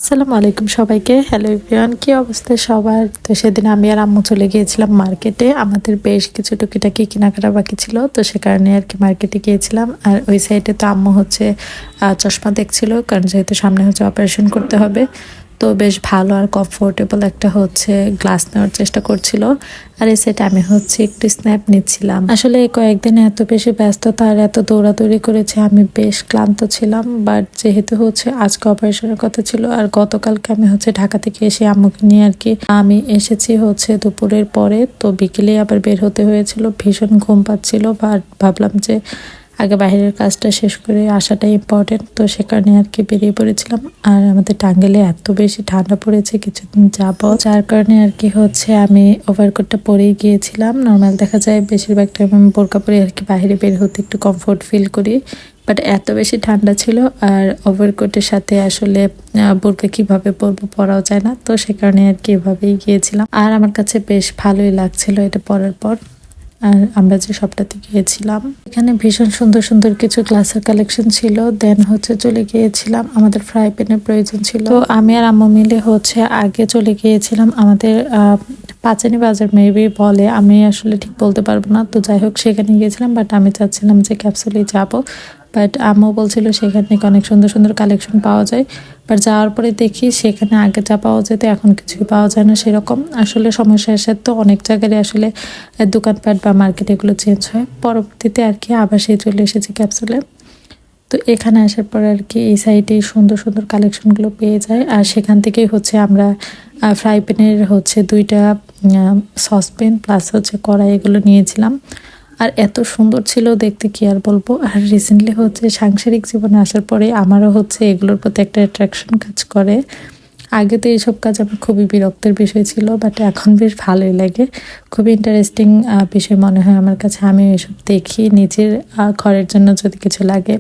আসসালামু আলাইকুম সবাইকে। হ্যালো এভরিওয়ান, কি অবস্থা সবার? তো সেদিন আমি আর আম্মু চলে গিয়েছিলাম মার্কেটে। আমাদের বেশ কিছু টুকিটাকি কেনাকাটা বাকি ছিল, তো সে কারণে আর কি মার্কেটে গিয়েছিলাম। আর ওই সাইডে তো আম্মু হচ্ছে চশমা দেখছিল, কারণ যেহেতু সামনে হচ্ছে অপারেশন করতে হবে। তো বেশ ভালো আর কমফোর্টেবল একটা হচ্ছে গ্লাস নেওয়ার চেষ্টা করছিল। আর এই সেটা আমি হচ্ছে একটু স্ন্যাপ নিচ্ছিলাম। আসলে এই কয়েকদিন এত বেশি ব্যস্ততা আর এত দৌড়াদৌড়ি করেছে, আমি বেশ ক্লান্ত ছিলাম। বাট যেহেতু হচ্ছে আজকে অপারেশনের কথা ছিল, আর গতকালকে আমি হচ্ছে ঢাকা থেকে এসে আম্মুকে নিয়ে আর কি আমি এসেছি হচ্ছে দুপুরের পরে। তো বিকেলে আবার বের হতে হয়েছিল, ভীষণ ঘুম পাচ্ছিল। বাট ভাবলাম যে আগে বাইরের কাজটা শেষ করে আসাটাই ইম্পর্টেন্ট, তো সে কারণে আর কি বেরিয়ে পড়েছিলাম। আর আমাদের টাঙ্গাইলে এত বেশি ঠান্ডা পড়েছে কিছুদিন যাবত, যার কারণে আর কি হচ্ছে আমি ওভারকোটটা পরেই গিয়েছিলাম। নর্মাল দেখা যায় বেশিরভাগ টাইম আমি বোরকা পরে আর কি বাইরে বের হতে একটু কমফোর্ট ফিল করি, বাট এত বেশি ঠান্ডা ছিল। আর ওভারকোটের সাথে আসলে বোরকা কিভাবে পরবো, পরাও যায় না, তো সে কারণে আর কি এভাবেই গিয়েছিলাম। আর আমার কাছে বেশ ভালোই লাগছিল এটা পরার পর। আর আমরা যে শপটাতে গিয়েছিলাম এখানে ভীষণ সুন্দর সুন্দর কিছু গ্লাসের কালেকশন ছিল। দেন হচ্ছে চলে গিয়েছিলাম, আমাদের ফ্রাই প্যানের প্রয়োজন ছিল, তো আমি আর আম্মু মিলে হচ্ছে আগে চলে গিয়েছিলাম আমাদের পাঁচানি বাজার মেবি বলে, আমি আসলে ঠিক বলতে পারবো না। তো যাই হোক সেখানে গিয়েছিলাম, বাট আমি চাচ্ছিলাম যে ক্যাপসুলেই যাব। বাট আম্মু বলছিল সেখান থেকে অনেক সুন্দর সুন্দর কালেকশন পাওয়া যায়। বাট যাওয়ার পরে দেখি সেখানে আগে যা পাওয়া যেত এখন কিছুই পাওয়া যায় না সেরকম। আসলে সময় শেষে তো অনেক জায়গায় আসলে দোকানপাট বা মার্কেট এগুলো চেঞ্জ হয়। পরবর্তীতে আর কি আবার সেই চলে এসেছি ক্যাপসুলে। তো এখানে আসার পর আর কি এই সাইডে সুন্দর সুন্দর কালেকশনগুলো পেয়ে যায়। আর সেখান থেকেই হচ্ছে আমরা ফ্রাই প্যানের হচ্ছে 2টা সসপ্যান প্লাস হচ্ছে কড়াই এগুলো নিয়েছিলাম। আর এত সুন্দর ছিল দেখতে, কি আর বলবো। আর রিসেন্টলি হচ্ছে সাংসারিক জীবনে আসার পরে আমারও হচ্ছে এগুলোর প্রতি একটা অ্যাট্রাকশন কাজ করে। আগে তো এইসব কাজ আমার খুবই বিরক্তের বিষয় ছিল, বাট এখন বেশ ভালোই লাগে। খুবই ইন্টারেস্টিং বিষয় মনে হয় আমার কাছে। আমি এসব দেখি, নিজের ঘরের জন্য যদি কিছু লাগে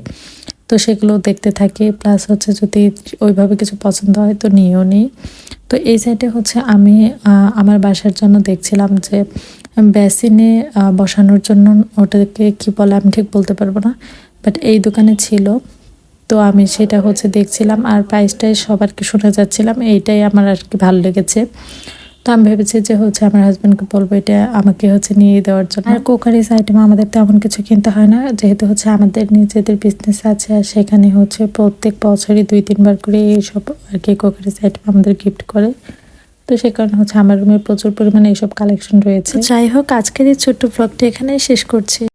তো সেগুলো দেখতে থাকি, প্লাস হচ্ছে যদি ওইভাবে কিছু পছন্দ হয় তো নিয়েও নিই। তো এই সাইডে হচ্ছে আমি আমার বাসার জন্য দেখছিলাম যে বেসিনে বসানোর জন্য, ওটাকে কি বলে আমি ঠিক বলতে পারবো না, বাট এই দোকানে ছিল। তো আমি সেটা হচ্ছে দেখছিলাম আর প্রাইসটাই সবার কি শোনা যাচ্ছিলাম, এইটাই আমার আর কি ভালো লেগেছে। তো আমি ভেবেছি যে হচ্ছে আমার হাজব্যান্ডকে বলবো এটা আমাকে হচ্ছে নিয়ে দেওয়ার জন্য। আর কুকারিজ আইটেম আমাদের তেমন কিছু কিনতে হয় না, যেহেতু হচ্ছে আমাদের নিজেদের বিজনেস আছে। আর সেখানে হচ্ছে প্রত্যেক বছরই 2-3 বার করে এইসব আর কি কুকারিজ আইটেম আমাদের গিফট করে। তো সে কারণে হচ্ছে আমার রুমে প্রচুর পরিমাণে এইসব কালেকশন রয়েছে। যাই হোক, আজকের এই ছোট্ট ব্লগটা এখানেই শেষ করছি।